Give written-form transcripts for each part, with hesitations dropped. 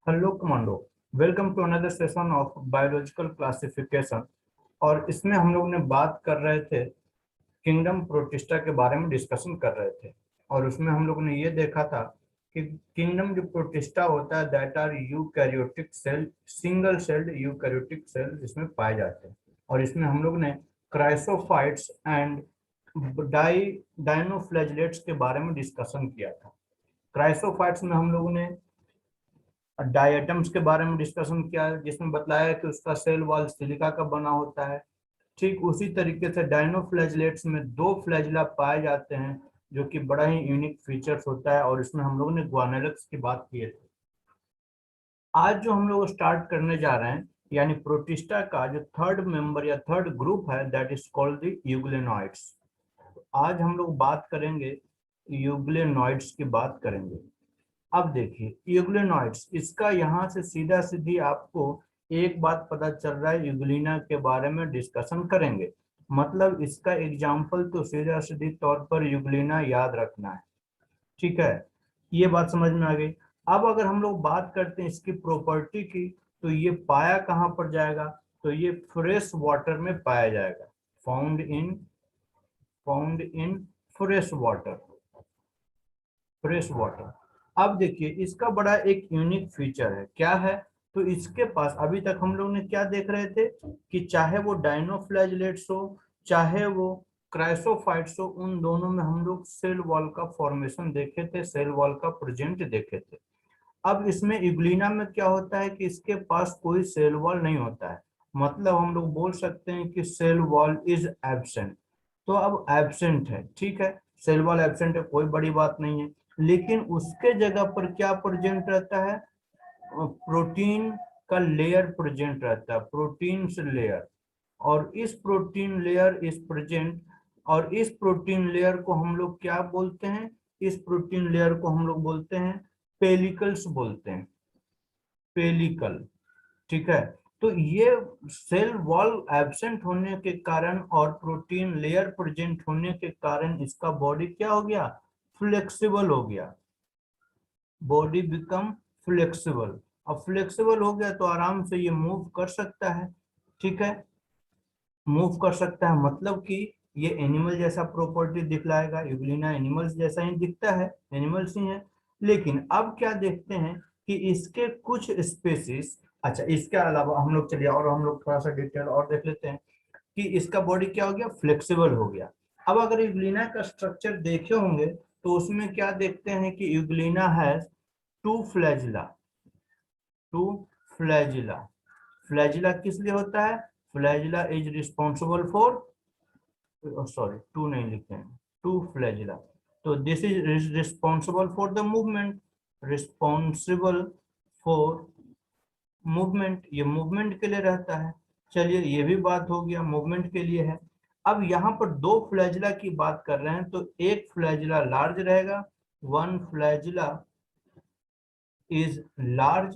Hello commando. Welcome to another session of biological classification. और इसमें हम लोग ने बात कर रहे थे, किंगडम प्रोटिस्टा के बारे में डिस्कशन कर रहे थे। और उसमें हम लोग ने ये देखा था कि किंगडम जो प्रोटिस्टा होता है that are eukaryotic cell, single celled eukaryotic cell इसमें पाए जाते हैं। और इसमें हम लोग ने क्राइसोफाइट्स एंड डाइनोफ्लैजिलेट्स के बारे में डिस्कशन किया था। क्राइसोफाइट्स में हम लोगों ने डायटम्स के बारे में डिस्कशन किया, जिसमें बताया कि उसका सेल वॉल सिलिका का बना होता है। ठीक उसी तरीके से डायनोफ्लैजिलेट्स में दो फ्लैजिला पाए जाते हैं, जो कि बड़ा ही यूनिक फीचर्स होता है। और इसमें हम लोगों ने ग्वानेलक्स की बात की थी। आज जो हम लोग स्टार्ट करने जा रहे हैं, यानी प्रोटिस्टा का जो थर्ड मेंबर या थर्ड ग्रुप है, that is called the euglenoids. आज हम लोग बात करेंगे, यूग्लेनॉइड्स की बात करेंगे। अब देखिए यूग्लेनॉइड्स, इसका यहाँ से सीधा सीधी आपको एक बात पता चल रहा है, यूग्लिना के बारे में डिस्कशन करेंगे। मतलब इसका एग्जाम्पल तो सीधा सीधी तौर पर यूग्लिना याद रखना है। ठीक है, ये बात समझ में आ गई। अब अगर हम लोग बात करते हैं इसकी प्रॉपर्टी की, तो ये पाया कहाँ पर जाएगा? तो ये फ्रेश वाटर में पाया जाएगा। Found in fresh water, fresh water. अब देखिए इसका बड़ा एक यूनिक फीचर है, क्या है? तो इसके पास अभी तक हम लोग ने क्या देख रहे थे कि चाहे वो डाइनोफ्लैजिलेट्स हो, चाहे वो क्राइसोफाइट्स हो, उन दोनों में हम लोग सेल वॉल का फॉर्मेशन देखे थे, सेल वॉल का प्रेजेंट देखे थे। अब इसमें इग्लिना में क्या होता है कि इसके पास कोई सेल वॉल नहीं होता है। मतलब हम लोग बोल सकते हैं कि सेल वॉल इज एब्सेंट। तो अब एब्सेंट है, ठीक है, सेल वॉल एब्सेंट है, कोई बड़ी बात नहीं है। लेकिन उसके जगह पर क्या प्रेजेंट रहता है? प्रोटीन का लेयर प्रेजेंट रहता है, प्रोटीन लेयर। और इस प्रोटीन लेयर इज प्रेजेंट। और इस प्रोटीन लेयर को हम लोग क्या बोलते हैं? इस प्रोटीन लेयर को हम लोग बोलते हैं पेलिकल्स बोलते हैं, पेलिकल। ठीक है, तो ये सेल वॉल एब्सेंट होने के कारण और प्रोटीन लेयर प्रेजेंट होने के कारण इसका बॉडी क्या हो गया? फ्लेक्सिबल हो गया। Body become flexible. अब फ्लेक्सिबल हो गया तो आराम से ये मूव कर सकता है। ठीक है, मूव कर सकता है, मतलब कि ये एनिमल जैसा प्रॉपर्टी दिखलाएगा। यूग्लिना एनिमल्स जैसा ही दिखता है, एनिमल्स ही है। लेकिन अब क्या देखते हैं कि इसके कुछ स्पेसीज, अच्छा इसके अलावा हम लोग चलिए और हम लोग थोड़ा सा डिटेल और देख लेते हैं कि इसका बॉडी क्या हो गया? फ्लेक्सिबल हो गया। अब अगर यूग्लिना का स्ट्रक्चर देखे होंगे तो उसमें क्या देखते हैं कि Euglena has two flagella, two flagella. Flagella किस लिए होता है? Flagella is responsible for, sorry two नहीं लिखते हैं, टू फ्लैजिला। तो this is responsible for the movement, responsible for movement, ये मूवमेंट के लिए रहता है। चलिए ये भी बात हो गया, मूवमेंट के लिए है। अब यहाँ पर दो फ्लैजिला की बात कर रहे हैं, तो एक फ्लैजिला लार्ज रहेगा, one flagella is large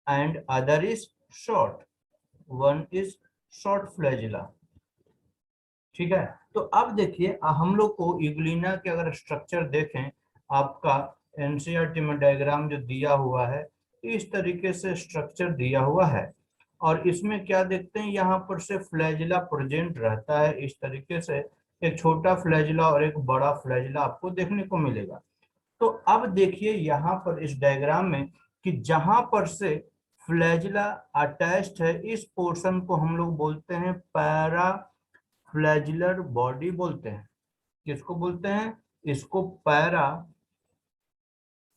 and other is short, one is short flagella. ठीक है, तो अब देखिए हम लोग को यूग्लिना के अगर स्ट्रक्चर देखें, आपका एनसीईआरटी में डायग्राम जो दिया हुआ है, इस तरीके से स्ट्रक्चर दिया हुआ है। और इसमें क्या देखते हैं, यहाँ पर से फ्लैजिला प्रेजेंट रहता है इस तरीके से। एक छोटा फ्लैजिला और एक बड़ा फ्लैजिला आपको देखने को मिलेगा। तो अब देखिए यहाँ पर इस डायग्राम में कि जहां पर से फ्लैजिला अटैच्ड है, इस पोर्शन को हम लोग बोलते हैं पैरा फ्लैजिलर बॉडी बोलते हैं। किसको बोलते हैं? इसको पैरा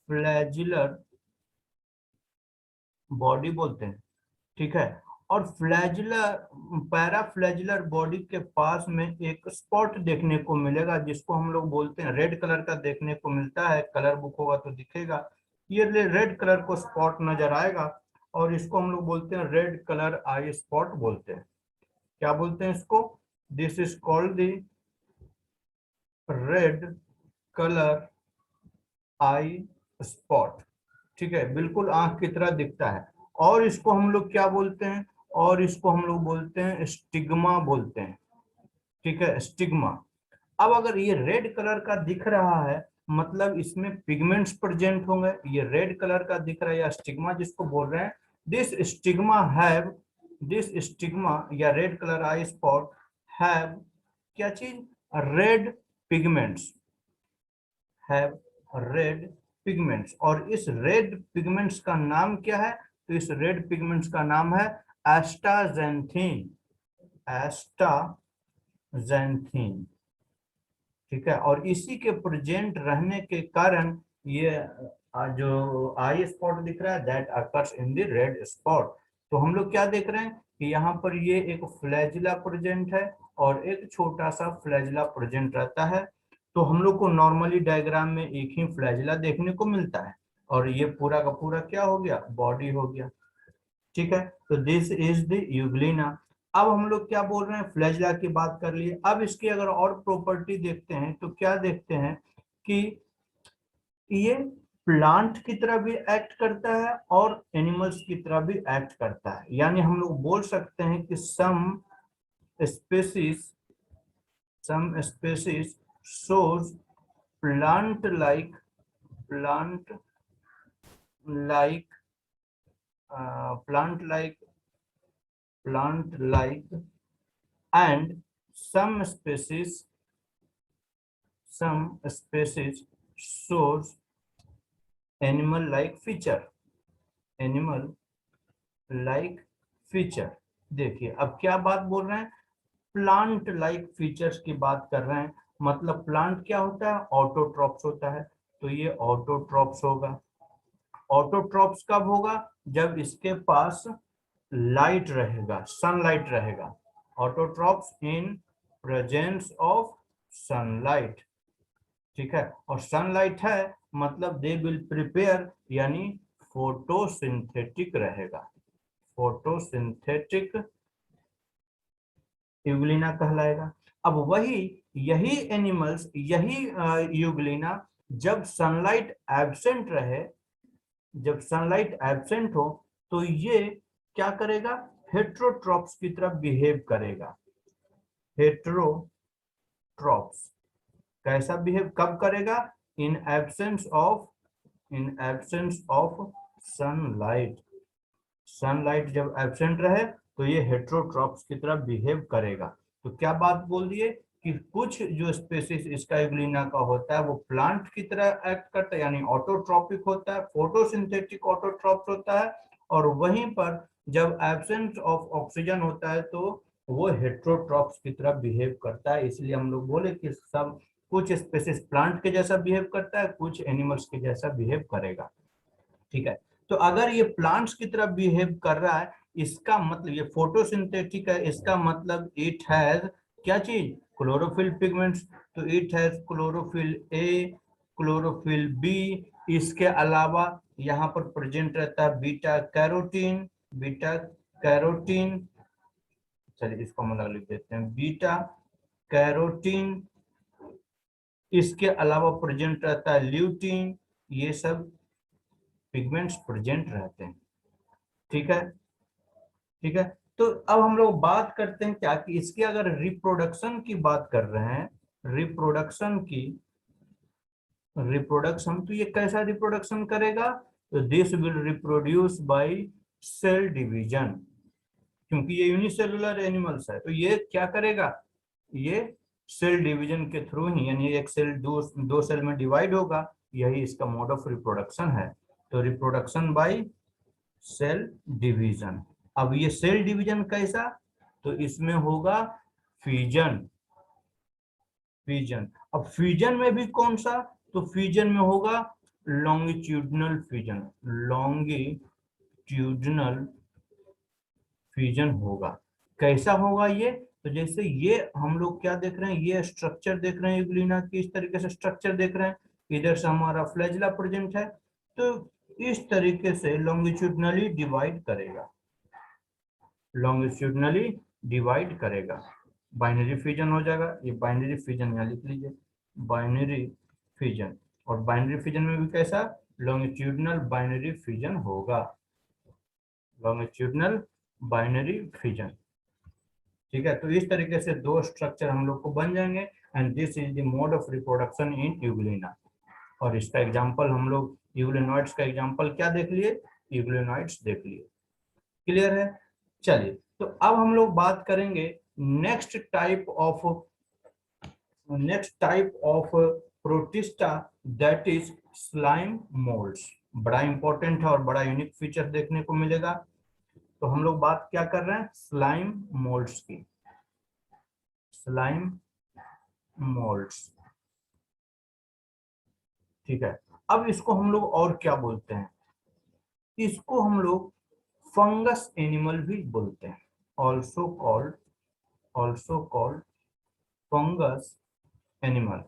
फ्लैजिलर बॉडी बोलते हैं। ठीक है, और फ्लैजिलर, पैरा फ्लैजिलर बॉडी के पास में एक स्पॉट देखने को मिलेगा, जिसको हम लोग बोलते हैं, रेड कलर का देखने को मिलता है, कलर बुक होगा तो दिखेगा। ये रेड कलर को स्पॉट नजर आएगा, और इसको हम लोग बोलते हैं रेड कलर आई स्पॉट बोलते हैं। क्या बोलते हैं इसको? This is called the red colour eye spot. ठीक है, बिल्कुल आंख की तरह दिखता है। और इसको हम लोग क्या बोलते हैं? और इसको हम लोग बोलते हैं स्टिग्मा बोलते हैं। ठीक है, स्टिग्मा। अब अगर ये रेड कलर का दिख रहा है, मतलब इसमें पिगमेंट्स प्रेजेंट होंगे। ये रेड कलर का दिख रहा है या स्टिग्मा जिसको बोल रहे हैं, this stigma have, this stigma या red colour eye spot have क्या चीज, red pigments, have red pigments. और इस रेड पिगमेंट्स का नाम क्या है, तो इस रेड पिगमेंट्स का नाम है एस्टाजेंथिन, एस्टाजेंथिन। ठीक है, और इसी के प्रेजेंट रहने के कारण ये जो आई स्पॉट दिख रहा है that occurs in the red spot. तो हम लोग क्या देख रहे हैं कि यहाँ पर ये एक फ्लैजिला प्रेजेंट है और एक छोटा सा फ्लैजिला प्रेजेंट रहता है। तो हम लोग को नॉर्मली डायग्राम में एक ही फ्लैजिला देखने को मिलता है और ये पूरा का पूरा क्या हो गया, बॉडी हो गया। ठीक है, तो दिस इज द यूग्लिना। अब हम लोग क्या बोल रहे हैं, फ्लैजिला की बात कर लिए। अब इसकी अगर और प्रॉपर्टी देखते हैं तो क्या देखते हैं कि ये प्लांट की तरह भी एक्ट करता है और एनिमल्स की तरह भी एक्ट करता है। यानी हम लोग बोल सकते हैं कि species some species shows plant like plant like plant like plant like and some species shows animal like feature, animal like feature। देखिए अब क्या बात बोल रहे हैं, प्लांट लाइक फीचर्स की बात कर रहे हैं। मतलब प्लांट क्या होता है, ऑटोट्रॉप्स होता है, तो ये ऑटोट्रॉप्स होगा। ऑटोट्रॉप्स कब होगा, जब इसके पास लाइट रहेगा, सनलाइट रहेगा। Autotrophs in presence of sunlight. ठीक है, और सनलाइट है मतलब दे विल प्रिपेयर, यानी फोटोसिंथेटिक रहेगा, फोटोसिंथेटिक यूग्लिना कहलाएगा। अब वही यही एनिमल्स, यही यूग्लिना जब सनलाइट एब्सेंट रहे, जब सनलाइट एब्सेंट हो तो ये क्या करेगा, हेट्रोट्रॉप्स की तरफ बिहेव करेगा। हेट्रोट्रॉप्स कैसा बिहेव कब करेगा, in absence of, in absence of sunlight. Sunlight जब एब्सेंट रहे तो ये हेट्रोट्रॉप्स की तरह बिहेव करेगा। तो क्या बात बोल दिए कि कुछ जो स्पेसीज इसका यूग्लिना का होता है वो प्लांट की तरह एक्ट करता है, यानी ऑटोट्रॉपिक होता है, फोटोसिंथेटिक ऑटोट्रॉप्स होता है। और वहीं पर जब एब्सेंस ऑफ ऑक्सीजन होता है तो वो हेट्रोट्रॉप्स की तरह बिहेव करता है। इसलिए हम लोग बोले कि सब कुछ स्पेसीज प्लांट के जैसा बिहेव करता है, कुछ एनिमल्स के जैसा बिहेव करेगा। ठीक है, तो अगर ये प्लांट्स की तरह बिहेव कर रहा है, इसका मतलब ये फोटोसिंथेटिक है, इसका मतलब इट हैज क्या चीज, क्लोरोफिल पिगमेंट्स। तो it has chlorophyll A, chlorophyll B. इसके अलावा यहाँ पर प्रेजेंट रहता है बीटा कैरोटीन, बीटा कैरोटीन। चलिए इसको हम लोग लिख देते हैं बीटा कैरोटीन। इसके अलावा प्रेजेंट रहता है ल्यूटीन। ये सब पिगमेंट्स प्रेजेंट रहते हैं। ठीक है, ठीक है। तो अब हम लोग बात करते हैं क्या कि इसके अगर रिप्रोडक्शन की बात कर रहे हैं, रिप्रोडक्शन की, रिप्रोडक्शन तो ये कैसा रिप्रोडक्शन करेगा, तो this will reproduce by cell division. क्योंकि ये यूनिसेलुलर एनिमल्स है तो ये क्या करेगा, ये सेल डिवीजन के थ्रू ही, यानी एक सेल दो सेल में डिवाइड होगा, यही इसका मोड ऑफ रिप्रोडक्शन है। तो रिप्रोडक्शन बाय सेल डिवीजन। अब ये सेल डिवीजन कैसा, तो इसमें होगा फ्यूजन, फ्यूजन। अब फ्यूजन में भी कौन सा, तो फ्यूजन में होगा लॉन्गिट्यूडनल फ्यूजन, लॉन्गिट्यूडनल फ्यूजन होगा। कैसा होगा ये, तो जैसे ये हम लोग क्या देख रहे हैं, ये स्ट्रक्चर देख रहे हैं यूग्लिना की, इस तरीके से स्ट्रक्चर देख रहे हैं, इधर से हमारा फ्लैजिला प्रेजेंट है, तो इस तरीके से लॉन्गिट्यूडनली डिवाइड करेगा, लॉन्गिट्यूडनली डिवाइड करेगा। बाइनरी फ्यूजन हो जाएगा, ये बाइनरी फ्यूजन यहाँ लिख लीजिए, बाइनरी फ्यूजन। और बाइनरी फ्यूजन में भी कैसा, लॉन्गिट्यूडनल बाइनरी फ्यूजन होगा, लॉन्गिट्यूडनल बाइनरी फ्यूजन। ठीक है, तो इस तरीके से दो स्ट्रक्चर हम लोग को बन जाएंगे and this is the mode of reproduction in Euglena. और इसका एग्जांपल हम लोग यूग्लिनॉइड्स का एग्जांपल क्या देख लिए, यूग्लिनॉइड्स देख लिए। क्लियर है। चलिए, तो अब हम लोग बात करेंगे next type of protista, that is slime moulds. बड़ा इंपॉर्टेंट है और बड़ा यूनिक फीचर देखने को मिलेगा। तो हम लोग बात क्या कर रहे हैं, स्लाइम मोल्ड्स की। स्लाइम मोल्ड्स, ठीक है। अब इसको हम लोग और क्या बोलते हैं, इसको हम लोग फंगस एनिमल भी बोलते हैं। ऑल्सो कॉल्ड फंगस एनिमल,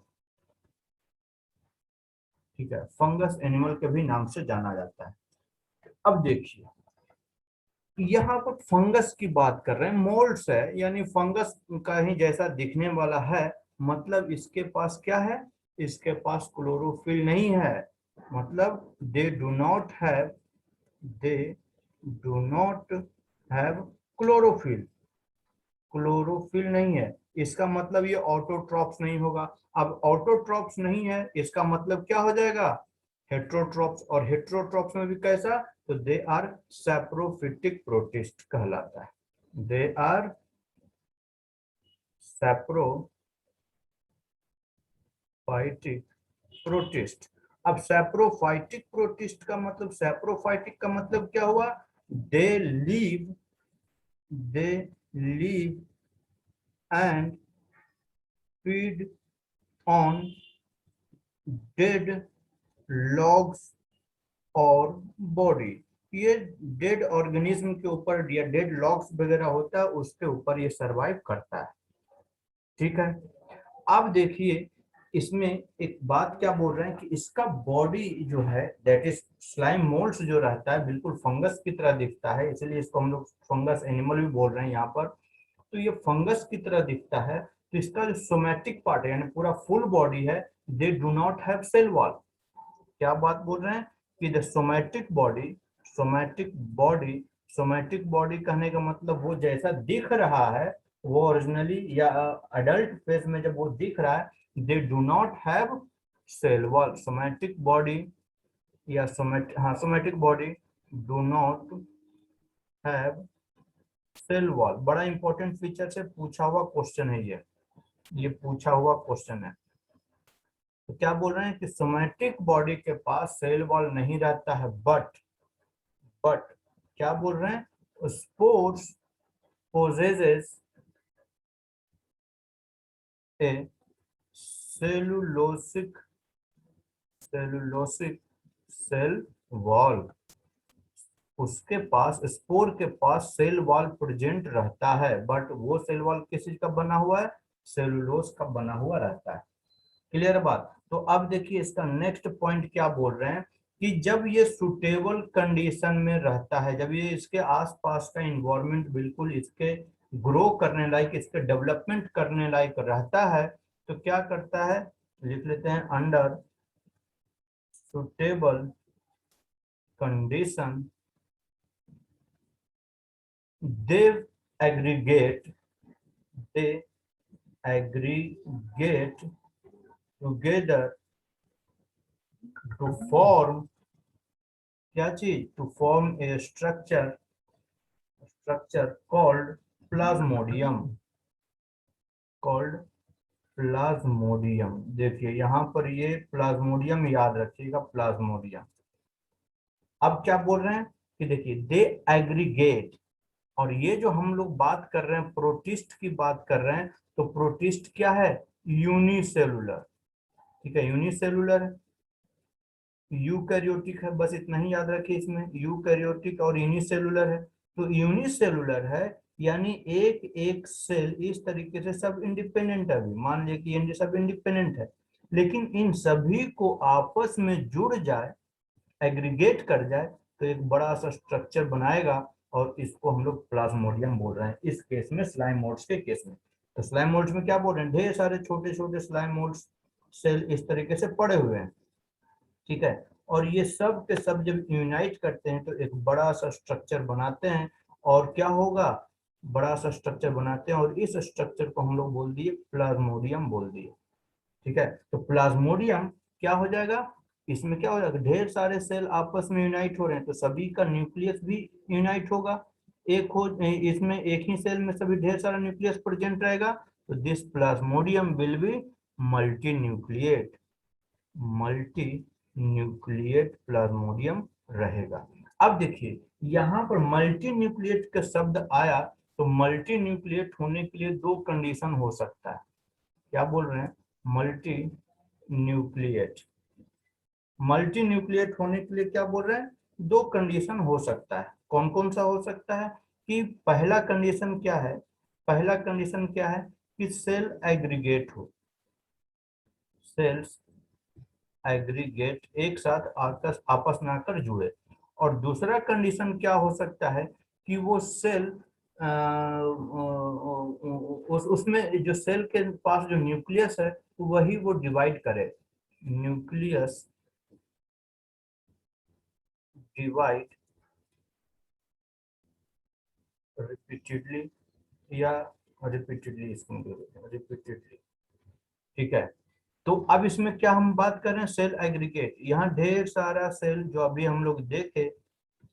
ठीक है। फंगस एनिमल के भी नाम से जाना जाता है। अब देखिए, यहाँ पर फंगस की बात कर रहे हैं, मोल्ड्स है यानी फंगस का ही जैसा दिखने वाला है। मतलब इसके पास क्या है, इसके पास क्लोरोफिल नहीं है। मतलब दे do not have chlorophyll. Chlorophyll नहीं है, इसका मतलब ये ऑटोट्रॉप्स नहीं होगा। अब ऑटोट्रॉप्स नहीं है, इसका मतलब क्या हो जाएगा, हेट्रोट्रॉप्स। और हेट्रोट्रॉप्स में भी कैसा, तो दे आर सैप्रोफिटिक प्रोटिस्ट कहलाता है। They are saprophytic protist. अब सैप्रोफाइटिक प्रोटिस्ट का मतलब, सैप्रोफाइटिक का मतलब क्या हुआ, they live they live and feed on dead logs और बॉडी। ये डेड ऑर्गेनिज्म के ऊपर या डेड लॉग्स वगैरह होता है उसके ऊपर ये सरवाइव करता है, ठीक है। अब देखिए, इसमें एक बात क्या बोल रहे हैं कि इसका बॉडी जो है, दैट इज स्लाइम मोल्ड्स जो रहता है बिल्कुल फंगस की तरह दिखता है, इसलिए इसको हम लोग फंगस एनिमल भी बोल रहे हैं यहाँ पर। तो ये फंगस की तरह दिखता है। तो इसका जो सोमैटिक पार्ट है यानी पूरा फुल बॉडी है, they do not have cell wall. क्या बात बोल रहे हैं कि द सोमैटिक बॉडी कहने का मतलब वो जैसा दिख रहा है, वो ओरिजिनली या अडल्ट फेज में जब वो दिख रहा है, they do not have cell wall. Somatic body या somatic body do not have cell wall. बड़ा इंपॉर्टेंट फीचर से पूछा हुआ क्वेश्चन है ये पूछा हुआ क्वेश्चन है। तो क्या बोल रहे हैं कि सोमैटिक बॉडी के पास सेल वॉल नहीं रहता है, बट क्या बोल रहे हैं, स्पोर्स पोजेसेस ए सेलुलोसिक सेल वॉल। उसके पास, स्पोर के पास सेल वॉल प्रेजेंट रहता है, बट वो सेल वॉल किस चीज का बना हुआ है, सेलुलोज का बना हुआ रहता है। क्लियर बात। तो अब देखिए इसका नेक्स्ट पॉइंट क्या बोल रहे हैं कि जब ये सुटेबल कंडीशन में रहता है, जब ये इसके आसपास का इन्वायरमेंट बिल्कुल इसके ग्रो करने लायक, इसके डेवलपमेंट करने लायक रहता है, तो क्या करता है, लिख लेते हैं, under suitable condition they aggregate together to form, क्या चीज, to form a structure called plasmodium. Called plasmodium. देखिए यहाँ पर ये प्लाज्मोडियम याद रखिएगा, प्लाज्मोडियम। अब क्या बोल रहे हैं कि देखिए दे एग्रीगेट, और ये जो हम लोग बात कर रहे हैं प्रोटिस्ट की बात कर रहे हैं, तो प्रोटिस्ट क्या है, यूनिसेलुलर, ठीक है, यूनिसेलुलर है। यूकैरियोटिक है, बस इतना ही याद रखिए, इसमें यूकैरियोटिक और यूनिसेलुलर है। तो यूनिसेलुलर है यानी एक एक सेल इस तरीके से सब इंडिपेंडेंट है। अभी मान लिया कि ये सब इंडिपेंडेंट है, लेकिन इन सभी को आपस में जुड़ जाए, एग्रीगेट कर जाए, तो एक बड़ा सा स्ट्रक्चर बनाएगा, और इसको हम लोग प्लाज्मोडियम बोल रहे हैं इस केस में, स्लाइम मोल्ड्स के केस में। तो स्लाइम मोल्ड्स में क्या बोल रहे हैं, ढेर सारे छोटे छोटे स्लाइम मोल्ड्स सेल इस तरीके से पड़े हुए हैं, ठीक है। और ये सब के सब जब यूनाइट करते हैं तो एक बड़ा सा स्ट्रक्चर बनाते हैं। और क्या होगा, बड़ा सा स्ट्रक्चर बनाते हैं, और इस स्ट्रक्चर को हम लोग बोल दिए प्लाज्मोडियम बोल दिए, ठीक है। तो प्लाज्मोडियम क्या हो जाएगा, इसमें क्या हो जाएगा, ढेर सारे सेल आपस में यूनाइट हो रहे हैं तो सभी का न्यूक्लियस भी यूनाइट होगा। एक हो इसमें एक ही सेल में सभी ढेर सारा न्यूक्लियस प्रेजेंट रहेगा, तो this Plasmodium will be multi nucleate, multi nucleate Plasmodium रहेगा। अब देखिए यहाँ पर मल्टी न्यूक्लिएट का शब्द आया, तो मल्टी न्यूक्लिएट होने के लिए दो कंडीशन हो सकता है। क्या बोल रहे हैं, मल्टी न्यूक्लिएट, मल्टी न्यूक्लिएट होने के लिए क्या बोल रहे हैं, दो कंडीशन हो सकता है। कौन कौन सा हो सकता है, कि पहला कंडीशन क्या है, पहला कंडीशन क्या है कि सेल एग्रीगेट हो, सेल्स एग्रीगेट एक साथ आपस में आकर जुड़े। और दूसरा कंडीशन क्या हो सकता है कि वो सेल उसमें जो सेल के पास जो न्यूक्लियस है वही वो डिवाइड करे, न्यूक्लियस डिवाइड रिपीटेडली, या रिपीटेडली, इसको रिपीटेडली। ठीक है, तो अब इसमें क्या हम बात कर रहे हैं, सेल एग्रीगेट। यहाँ ढेर सारा सेल जो अभी हम लोग देखे,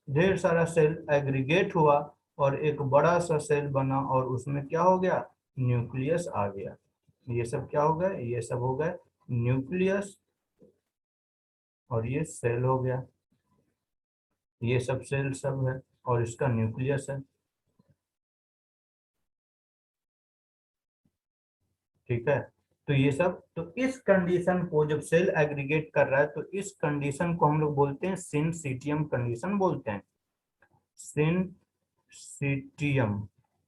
ढेर सारा सेल एग्रीगेट हुआ और एक बड़ा सा सेल बना और उसमें क्या हो गया, न्यूक्लियस आ गया। ये सब क्या हो गया, ये सब हो गए न्यूक्लियस, और ये सेल हो गया, ये सब सेल सब है और इसका न्यूक्लियस है। ठीक है, तो ये सब, तो इस कंडीशन को जब सेल एग्रीगेट कर रहा है तो इस कंडीशन को हम लोग बोलते हैं सिनसीटियम कंडीशन बोलते हैं, सिनसीटियम।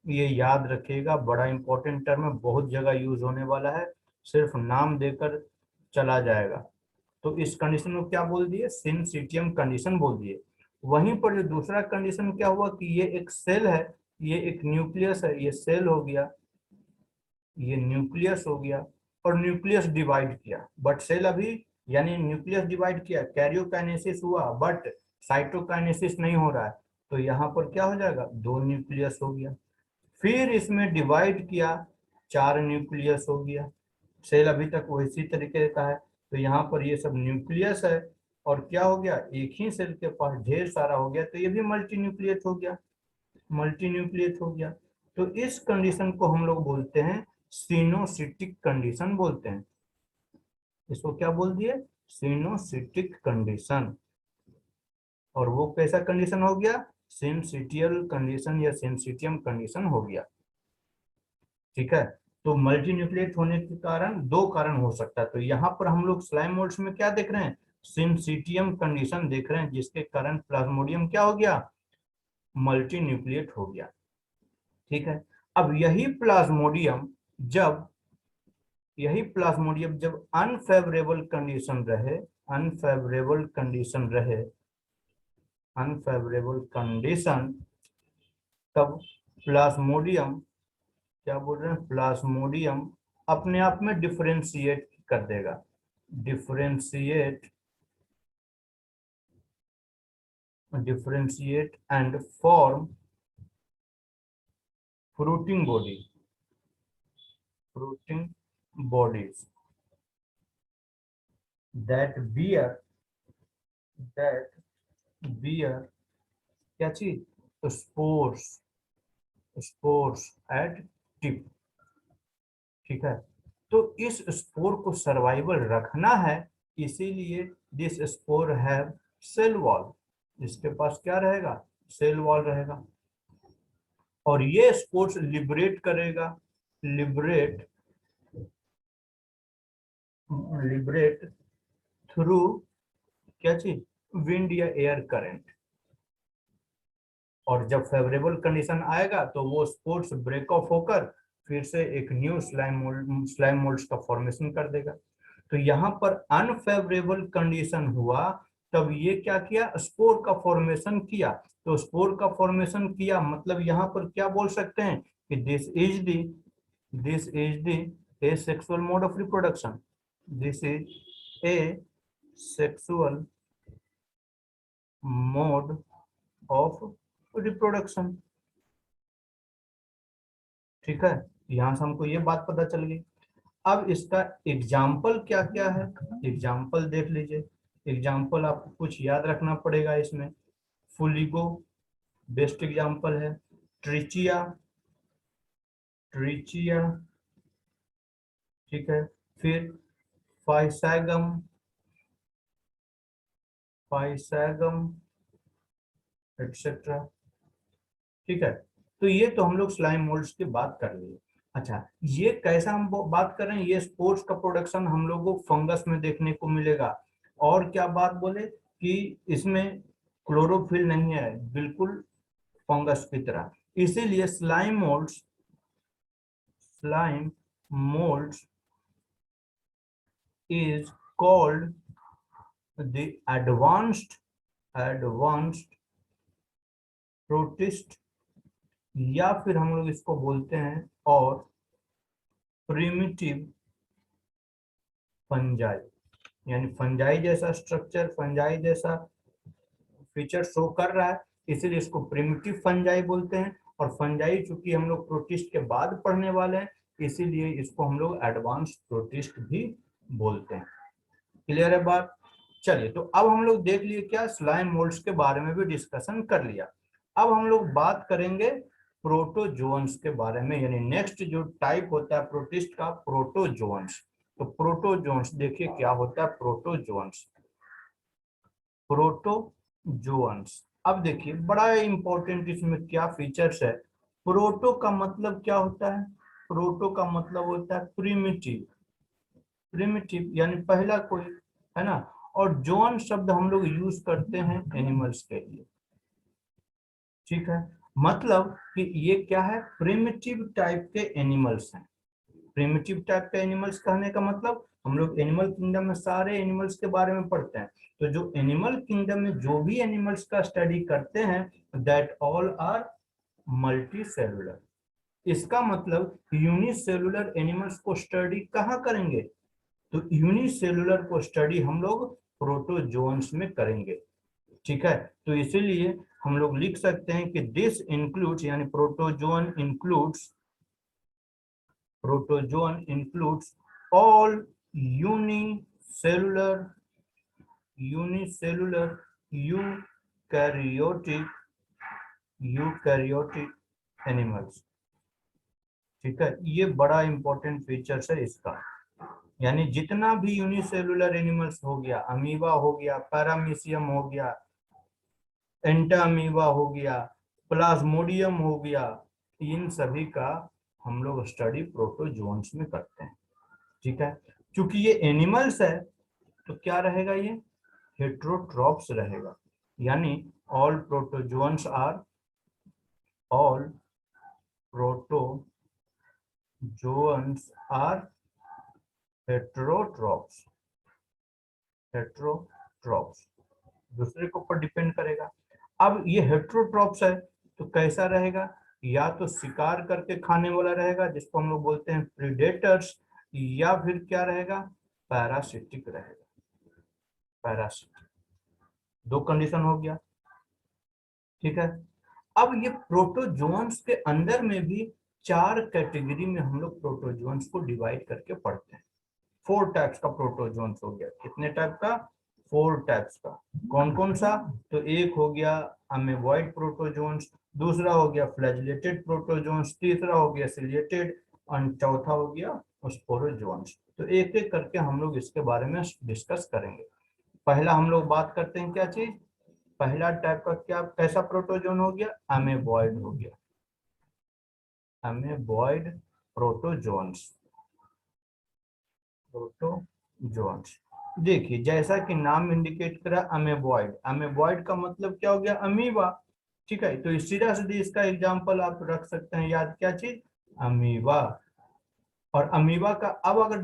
ये याद रखिएगा, बड़ा इंपॉर्टेंट टर्म है, बहुत जगह यूज होने वाला है, सिर्फ नाम देकर चला जाएगा। तो इस कंडीशन को क्या बोल दिए, सिनसीटियम कंडीशन बोल दिए। वहीं पर जो दूसरा कंडीशन क्या हुआ कि ये एक सेल है, ये एक न्यूक्लियस है, ये सेल हो गया, ये न्यूक्लियस हो गया, और न्यूक्लियस डिवाइड किया, बट सेल अभी, यानी न्यूक्लियस डिवाइड किया, कैरियोकाइनेसिस हुआ बट साइटोकाइनेसिस नहीं हो रहा है, तो यहाँ पर क्या हो जाएगा, दो न्यूक्लियस हो गया। फिर इसमें डिवाइड किया, चार न्यूक्लियस हो गया। सेल अभी तक वैसी तरीके का है, तो यहाँ पर ये सब न्यूक्लियस है, और क्या हो गया, एक ही सेल के पास ढेर सारा हो गया, तो ये भी मल्टी न्यूक्लिएट हो गया, मल्टी न्यूक्लिएट हो गया। तो इस कंडीशन को हम लोग बोलते हैं सिनोसिटिक कंडीशन बोलते हैं। इसको क्या बोल दिए, सिनोसिटिक कंडीशन। और वो कैसा कंडीशन हो गया, सिनसिटियल कंडीशन या सिनसिटियम कंडीशन हो गया। ठीक है, तो मल्टी न्यूक्लिएट होने के कारण दो कारण हो सकता है। तो यहाँ पर हम लोग स्लाइम मोल्ड्स में क्या देख रहे हैं, सिनसिटियम कंडीशन देख रहे हैं, जिसके कारण प्लाज्मोडियम क्या हो गया, मल्टी न्यूक्लिएट हो गया। ठीक है, अब जब यही प्लाज्मोडियम जब अनफेवरेबल कंडीशन रहे, अनफेवरेबल कंडीशन रहे, अनफेवरेबल कंडीशन, तब प्लाज्मोडियम, क्या बोल रहे हैं, प्लाज्मोडियम अपने आप में डिफरेंशिएट कर देगा, differentiate, differentiate and form fruiting body, fruiting bodies that bear, that bear क्या चीज, स्पोर्स, स्पोर्स एट टिप। ठीक है, तो इस स्पोर को सर्वाइवल रखना है, इसीलिए this spore have cell wall, इसके पास क्या रहेगा, सेल वॉल रहेगा, और ये स्पोर्स लिबरेट करेगा, लिबरेट, लिबरेट थ्रू क्या चीज, विंड या एयर करंट। और जब फेवरेबल कंडीशन आएगा तो वो स्पोर्ट्स ब्रेक ऑफ होकर फिर से एक न्यू स्लाइम मोल्ड्स का फॉर्मेशन कर देगा। तो यहाँ पर अनफेवरेबल कंडीशन हुआ, तब ये क्या किया, स्पोर का फॉर्मेशन किया। तो स्पोर का फॉर्मेशन किया मतलब यहाँ पर क्या बोल सकते हैं कि this is the A sexual mode of reproduction, this is a sexual mode of reproduction. ठीक है, यहाँ से हमको ये बात पता चल गई। अब इसका एग्जाम्पल क्या क्या है, एग्जाम्पल देख लीजिए। एग्जाम्पल आपको कुछ याद रखना पड़ेगा इसमें। फुलिगो बेस्ट एग्जाम्पल है। ट्रिचिया, ट्रिचिया, ठीक है। फिर फाइसैगम, फाइसैगम एक्सेट्रा, ठीक है। तो ये तो हम लोग स्लाइम मोल्ड्स की बात कर लिए। अच्छा, ये कैसा हम बात कर रहे हैं, ये स्पोर्स का प्रोडक्शन हम लोगों को फंगस में देखने को मिलेगा। और क्या बात बोले कि इसमें क्लोरोफिल नहीं है, बिल्कुल फंगस की तरह। इसीलिए slime moulds, slime moulds is called the advanced protist, या फिर हम लोग इसको बोलते हैं और प्रिमिटिव फंजाई, यानी फंजाई जैसा स्ट्रक्चर, फंजाई जैसा फीचर शो कर रहा है, इसीलिए इसको प्रिमिटिव फंजाई बोलते हैं। और फंजाई चूंकि हम लोग प्रोटिस्ट के बाद पढ़ने वाले हैं, इसीलिए इसको हम लोग एडवांस प्रोटिस्ट भी बोलते हैं। क्लियर है बात? चलिए, तो अब हम लोग देख लिए क्या, स्लाइम मोल्ड्स के बारे में भी डिस्कशन कर लिया। अब हम लोग बात करेंगे प्रोटोजोन्स के बारे में, यानी नेक्स्ट जो टाइप होता है प्रोटिस्ट का, प्रोटोजोन्स। तो प्रोटोजोन्स देखिए क्या होता है प्रोटोजोन्स। प्रोटोजोन्स, अब देखिए बड़ा इंपॉर्टेंट इसमें क्या फीचर्स है। प्रोटो का मतलब क्या होता है? प्रोटो का मतलब होता है प्रिमिटिव, प्रिमिटिव यानी पहला कोई, है ना। और जोन शब्द हम लोग यूज करते हैं एनिमल्स के लिए, ठीक है। मतलब कि ये क्या है, प्रिमिटिव टाइप के एनिमल्स हैं। प्रिमिटिव टाइप के एनिमल्स कहने का मतलब, हम लोग एनिमल किंगडम में सारे एनिमल्स के बारे में पढ़ते हैं। तो जो एनिमल किंगडम में जो भी एनिमल्स का स्टडी करते हैं, that all are multicellular. इसका मतलब यूनिसेलुलर एनिमल्स को स्टडी कहाँ करेंगे? तो यूनिसेलुलर को स्टडी हम लोग प्रोटोजोन्स में करेंगे, ठीक है। तो इसीलिए हम लोग लिख सकते हैं कि दिस इंक्लूड्स, यानी protozoan includes, protozoan includes all unicellular, unicellular eukaryotic, eukaryotic animals, ठीक है। ये बड़ा इंपॉर्टेंट फीचर्स है इसका। यानी जितना भी यूनिसेलुलर एनिमल्स हो गया, अमीबा हो गया, पैरामीशियम हो गया, एंटामीबा हो गया, प्लाज्मोडियम हो गया, इन सभी का हम लोग स्टडी प्रोटोजोन्स में करते हैं, ठीक है। क्योंकि ये एनिमल्स है तो क्या रहेगा, ये हेट्रोट्रॉप्स रहेगा। यानी all protozoans are, all protozoans are heterotrophs, heterotrophs दूसरे के ऊपर डिपेंड करेगा। अब ये हेट्रोट्रॉप्स है तो कैसा रहेगा, या तो शिकार करके खाने वाला रहेगा जिसको हम लोग बोलते हैं प्रीडेटर्स, या फिर क्या रहेगा, पैरासिटिक रहेगा, पैरासिटिक। दो कंडीशन हो गया, ठीक है। अब ये प्रोटोजोन्स के अंदर में भी चार कैटेगरी में हम लोग प्रोटोजोन्स को डिवाइड करके पढ़ते हैं। 4 टाइप्स का प्रोटोजोन्स हो गया। कितने टाइप का? 4 टाइप्स का। कौन कौन सा? तो एक हो गया अमेबॉइड प्रोटोजोन्स, दूसरा हो गया फ्लैजिलेटेड प्रोटोजोन्स, तीसरा हो गया सिलिएटेड, और चौथा हो गया स्पोरोजोन्स। तो एक एक करके हम लोग इसके बारे में डिस्कस करेंगे। पहला हम लोग बात करते हैं क्या चीज, पहला टाइप का क्या, कैसा प्रोटोजोन हो गया, अमेबॉइड हो गया, अमेबॉइड प्रोटोजोन्स, प्रोटोजोन्स। देखिए जैसा कि नाम इंडिकेट करा अमेबॉइड, अमेबॉइड का मतलब क्या हो गया, अमीबा, ठीक है। तो सीधा सीधा इसका एग्जांपल आप रख सकते हैं याद, क्या चीज, अमीबा। और अमीबा का अब अगर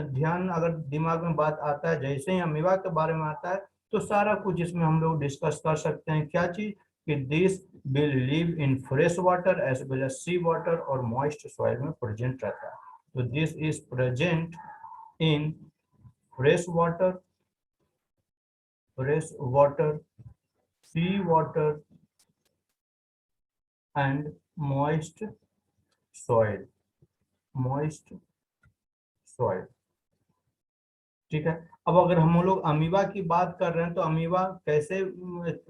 ध्यान, अगर दिमाग में बात आता है, जैसे ही अमीबा के बारे में आता है तो सारा कुछ इसमें हम लोग डिस्कस कर सकते हैं। क्या चीज, कि this will live in fresh water as well as sea water और मॉइस्ट सॉइल में प्रेजेंट रहता है। तो this is present in fresh water, fresh water, sea water and moist soil, moist soil, ठीक है। अब अगर हम लोग अमीबा की बात कर रहे हैं तो अमीबा कैसे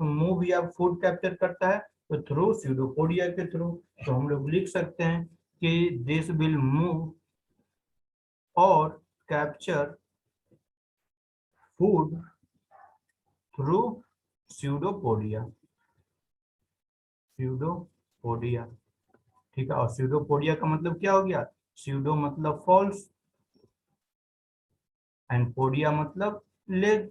मूव या फूड कैप्चर करता है, तो थ्रू स्यूडोपोडिया के थ्रू। तो हम लोग लिख सकते हैं कि दिस विल मूव और capture food through pseudopodia, pseudopodia. ठीक है, और स्यूडोपोडिया का मतलब क्या हो गया, स्यूडो मतलब फॉल्स एंड पोडिया मतलब लेग,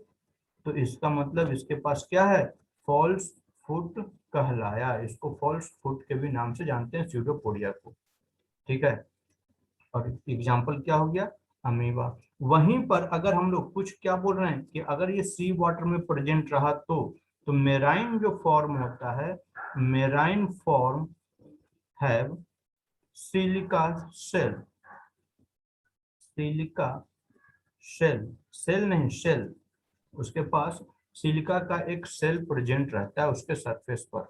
तो इसका मतलब इसके पास क्या है, फॉल्स फुट कहलाया। इसको फॉल्स फुट के भी नाम से जानते हैं स्यूडोपोडिया को। ठीक है, और एग्जाम्पल क्या हो गया, अमीबा। वहीं पर अगर हम लोग कुछ क्या बोल रहे हैं कि अगर ये सी वाटर में प्रेजेंट रहा तो मेराइन जो फॉर्म होता है, marine form have silica cell, silica shell, cell नहीं शेल, उसके पास सिलिका का एक सेल प्रेजेंट रहता है उसके सरफेस पर।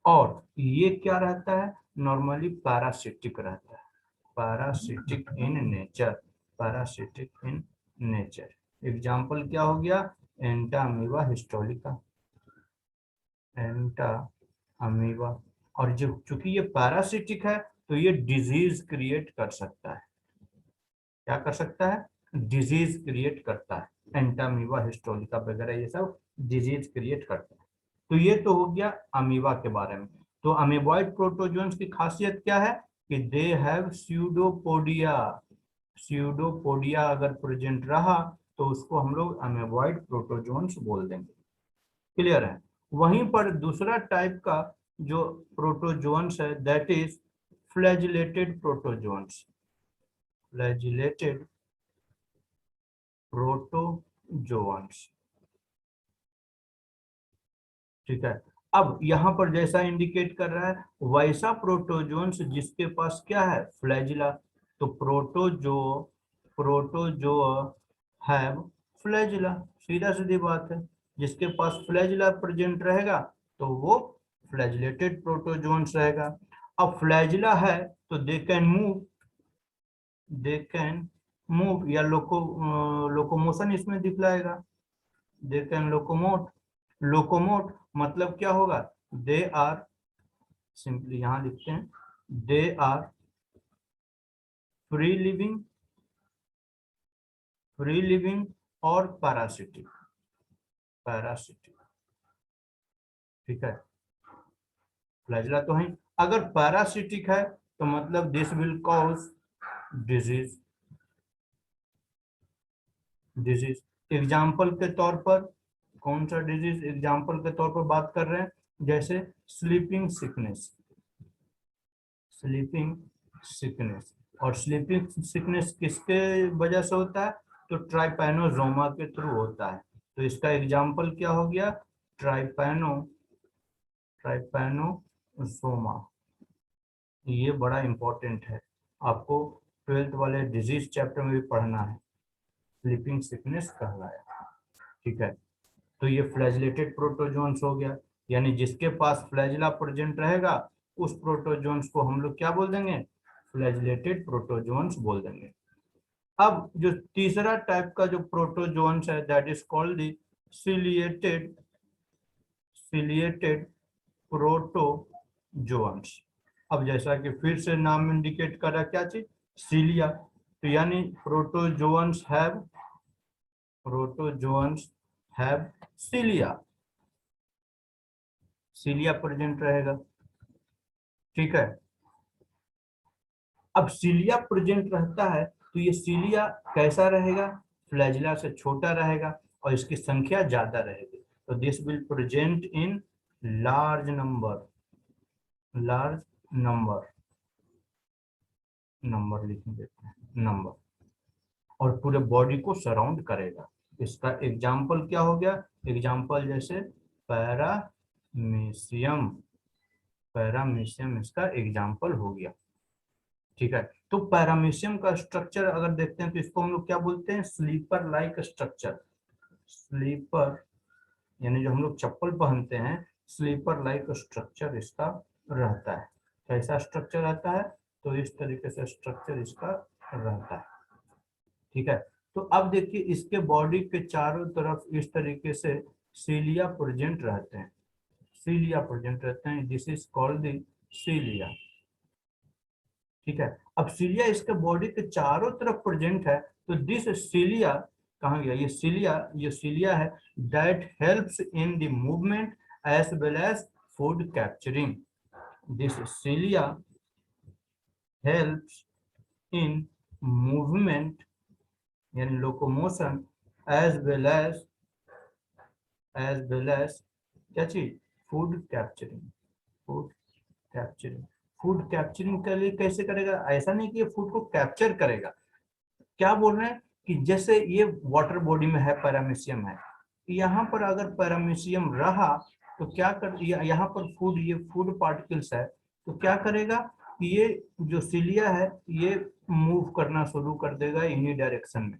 और ये क्या रहता है, नॉर्मली पैरासिटिक रहता है, parasitic in nature, parasitic in nature. Example क्या हो गया, एंटा अमीबा हिस्टोलिका, एंटा अमीबा। और जो चूंकि ये पैरासिटिक है तो ये डिजीज क्रिएट कर सकता है, क्या कर सकता है, डिजीज क्रिएट करता है। एंटामीबा हिस्टोलिका वगैरह ये सब डिजीज क्रिएट करता है। तो ये तो हो गया अमीबा के बारे में। तो अमीबॉइड प्रोटोजोन्स की खासियत क्या है कि दे हैव स्यूडोपोडिया, स्यूडोपोडिया अगर प्रेजेंट रहा तो उसको हम लोग अमीबॉइड प्रोटोजोन्स बोल देंगे। क्लियर है। वहीं पर दूसरा टाइप का जो प्रोटोजोन्स है that is flagellated protozoans, flagellated protozoans. ठीक है, अब यहाँ पर जैसा इंडिकेट कर रहा है वैसा प्रोटोजोन्स जिसके पास क्या है, फ्लैजिला। तो प्रोटोजो हैव फ्लैजिला, सीधा सीधी बात है, जिसके पास फ्लैजिला प्रेजेंट रहेगा तो वो फ्लैजिलेटेड प्रोटोजोन्स रहेगा। अब फ्लैजिला है तो they can move, they can move या लोकोमोशन इसमें दिखलाएगा, दे कैन लोकोमोट, लोकोमोट मतलब क्या होगा, दे आर, सिंपली यहां लिखते हैं, they are free living, free living और पैरासिटिक, पैरासिटिक। ठीक है, फ्लैजिला तो है, अगर पैरासिटिक है तो मतलब this will cause disease, disease. Example के तौर पर कौन सा डिजीज एग्जाम्पल के तौर पर बात कर रहे हैं, जैसे स्लीपिंग सिकनेस, स्लीपिंग सिकनेस। और स्लीपिंग सिकनेस किसके वजह से होता है, तो ट्राइपैनोसोमा के थ्रू होता है। तो इसका एग्जाम्पल क्या हो गया, ट्राइपैनो, ट्राइपैनोसोमा। ये बड़ा इंपॉर्टेंट है, आपको 12th वाले डिजीज चैप्टर में भी पढ़ना है, स्लीपिंग सिकनेस कहलाया। ठीक है, तो ये फ्लैजिलेटेड प्रोटोजोन्स हो गया, यानी जिसके पास फ्लैजिला प्रेजेंट रहेगा उस प्रोटोजोन्स को हम लोग क्या बोल देंगे, फ्लैजिलेटेड प्रोटोजोन्स बोल देंगे। अब जो तीसरा टाइप का जो प्रोटोजोन्स है that is called the ciliated, ciliated protozoans. अब जैसा कि फिर से नाम इंडिकेट कर रहा है क्या चीज, सिलिया, तो यानी protozoans have, protozoans have cilia, cilia present रहेगा। ठीक है, अब सिलिया प्रेजेंट रहता है तो ये सिलिया कैसा रहेगा, फ्लैजिला से छोटा रहेगा और इसकी संख्या ज्यादा रहेगी। तो this will present in large number, large number, number लिख देते हैं, नंबर, और पूरे बॉडी को सराउंड करेगा। इसका एग्जाम्पल क्या हो गया, एग्जाम्पल जैसे पैरामीशियम, पैरामीशियम इसका एग्जाम्पल हो गया। ठीक है, तो पैरामीशियम का स्ट्रक्चर अगर देखते हैं तो इसको हम लोग क्या बोलते हैं, स्लीपर लाइक स्ट्रक्चर, स्लीपर यानी जो हम लोग चप्पल पहनते हैं, स्लीपर लाइक स्ट्रक्चर इसका रहता है। कैसा स्ट्रक्चर रहता है, तो इस तरीके से स्ट्रक्चर इसका रहता है। ठीक है, तो अब देखिए इसके बॉडी के चारों तरफ इस तरीके से सीलिया प्रेजेंट रहते हैं, सीलिया प्रेजेंट रहते हैं, दिस इज कॉल्ड द सीलिया। ठीक है, अब सीलिया इसके बॉडी के चारों तरफ प्रेजेंट है, तो दिस सीलिया कहाँ गया, ये सीलिया है that helps in the movement as well as food capturing. This cilia helps in movement यानी लोकोमोशन एज वेल एज क्या चीज, food capturing. Food capturing, food capturing के लिए कैसे करेगा, ऐसा नहीं कि ये फूड को कैप्चर करेगा। क्या बोल रहे हैं कि जैसे ये वाटर बॉडी में है, पैरामीशियम है, यहाँ पर अगर पैरामीशियम रहा तो क्या कर, यहाँ पर फूड, ये फूड पार्टिकल्स है, तो क्या करेगा कि ये जो सीलिया है ये मूव करना शुरू कर देगा यूनि डायरेक्शन में।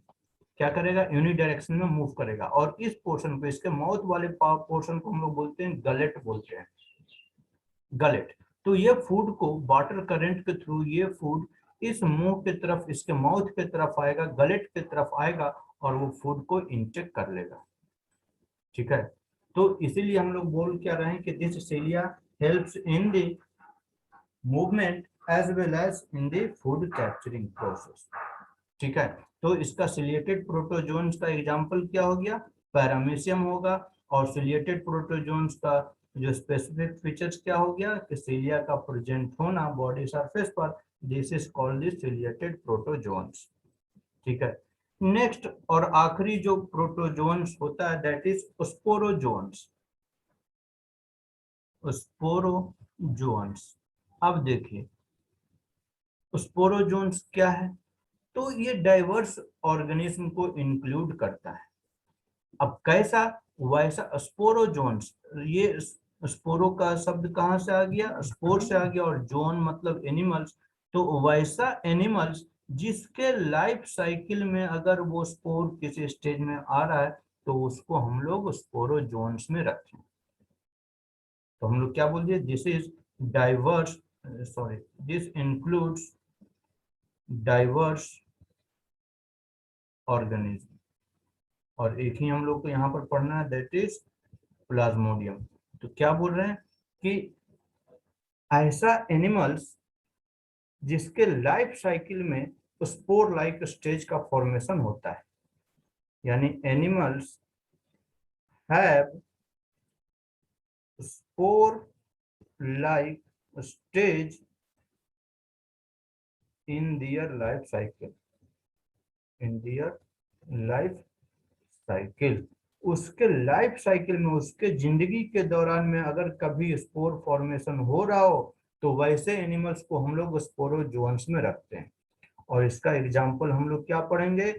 क्या करेगा, यूनि डायरेक्शन में मूव करेगा, और इस पोर्शन को, इसके माउथ वाले पोर्शन को हम लोग बोलते हैं गलेट बोलते हैं, गलेट। तो ये फूड को वाटर करंट के थ्रू ये फूड इस मुंह की तरफ, इसके माउथ की तरफ आएगा, गलेट की तरफ आएगा, और वो फूड को इंटेक कर लेगा। ठीक है, तो इसीलिए हम लोग बोल क्या रहे हैं कि this cilia helps in the movement as well as in the food capturing process. ठीक है, तो इसका सिलिएटेड प्रोटोजोन्स का एग्जांपल क्या हो गया, पैरामीशियम होगा, और सिलिएटेड प्रोटोजोन्स का जो स्पेसिफिक फीचर्स क्या हो गया कि सीलिया का प्रेजेंट होना बॉडी सरफेस पर, this is called the ciliated protozoans. ठीक है, नेक्स्ट और आखिरी जो प्रोटोजोन्स होता है दैट इज स्पोरोजोन्स। स्पोरोजोन्स, अब देखिए स्पोरोजोन्स क्या है, तो ये डाइवर्स ऑर्गेनिज्म को इंक्लूड करता है। अब कैसा, वैसा स्पोरोजोन्स, ये स्पोरो का शब्द कहाँ से आ गया, स्पोर से आ गया, और जोन मतलब एनिमल्स, तो वैसा एनिमल्स जिसके लाइफ साइकिल में अगर वो स्पोर किसी स्टेज में आ रहा है तो उसको हम लोग स्पोरोजोन्स में रखें। तो हम लोग क्या बोल दिए, this is diverse, sorry, this includes diverse organism, और एक ही हम लोग को यहाँ पर पढ़ना है दैट इज प्लाज्मोडियम। तो क्या बोल रहे हैं कि ऐसा एनिमल्स जिसके लाइफ साइकिल में स्पोर लाइक स्टेज का फॉर्मेशन होता है, यानी animals have spore like stage in their life cycle, in their life cycle, उसके लाइफ साइकिल में, उसके जिंदगी के दौरान में अगर कभी स्पोर फॉर्मेशन हो रहा हो तो वैसे एनिमल्स को हम लोग स्पोरोजोन्स में रखते हैं। और इसका एग्जांपल हम लोग क्या पढ़ेंगे,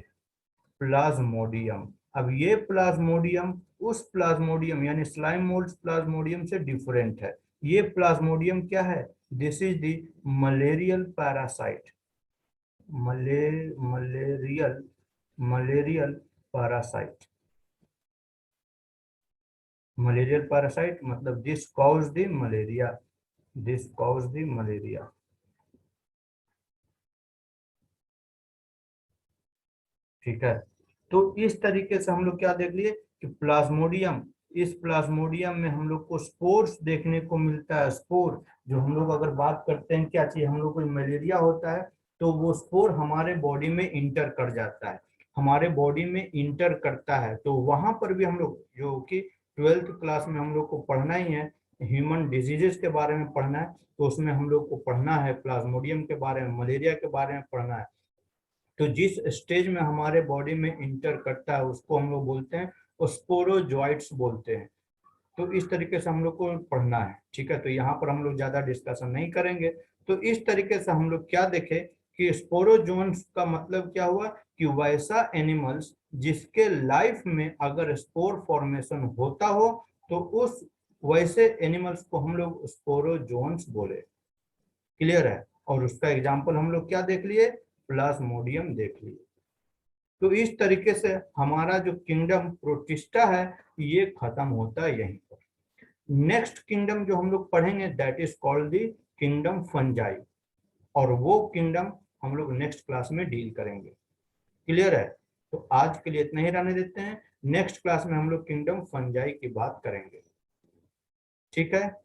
प्लाज्मोडियम। अब ये प्लाज्मोडियम उस प्लाज्मोडियम यानी स्लाइम मोल्ड प्लाज्मोडियम से डिफरेंट है। ये प्लाज्मोडियम क्या है, this is the malarial parasite, malarial parasite, malarial parasite मतलब this cause the malaria, this cause the malaria. ठीक है, तो इस तरीके से हम लोग क्या देख लिए कि प्लाज्मोडियम, इस प्लाज्मोडियम में हम लोग को स्पोर्स देखने को मिलता है। स्पोर जो हम लोग अगर बात करते हैं क्या चीज, हम लोग को मलेरिया होता है तो वो स्पोर हमारे बॉडी में इंटर कर जाता है, हमारे बॉडी में इंटर करता है। तो वहां पर भी हम लोग जो कि 12th क्लास में हम लोग को पढ़ना ही है, ह्यूमन डिजीजेस के बारे में पढ़ना है, तो उसमें हम लोग को पढ़ना है प्लाज्मोडियम के बारे में, मलेरिया के बारे में पढ़ना है। तो जिस स्टेज में हमारे बॉडी में इंटर करता है उसको हम लोग बोलते हैं स्पोरोजोइट्स बोलते हैं। तो इस तरीके से हम लोग को पढ़ना है। ठीक है, तो यहाँ पर हम लोग ज्यादा डिस्कशन नहीं करेंगे। तो इस तरीके से हम लोग क्या देखे कि स्पोरोजोन्स का मतलब क्या हुआ कि वैसा एनिमल्स जिसके लाइफ में अगर स्पोर फॉर्मेशन होता हो तो उस वैसे एनिमल्स को हम लोग स्पोरोजोन्स बोले। क्लियर है, और उसका एग्जाम्पल हम लोग क्या देख लिए, प्लाज्मोडियम देख लिए। तो इस तरीके से हमारा जो किंगडम प्रोटिस्टा है ये खत्म होता है यहीं पर। नेक्स्ट किंगडम जो हम लोग पढ़ेंगे that is called the kingdom fungi, और वो किंगडम हम लोग नेक्स्ट क्लास में डील करेंगे। क्लियर है, तो आज के लिए इतना ही रहने देते हैं। नेक्स्ट क्लास में हम लोग किंगडम फंजाई की बात करेंगे। ठीक है।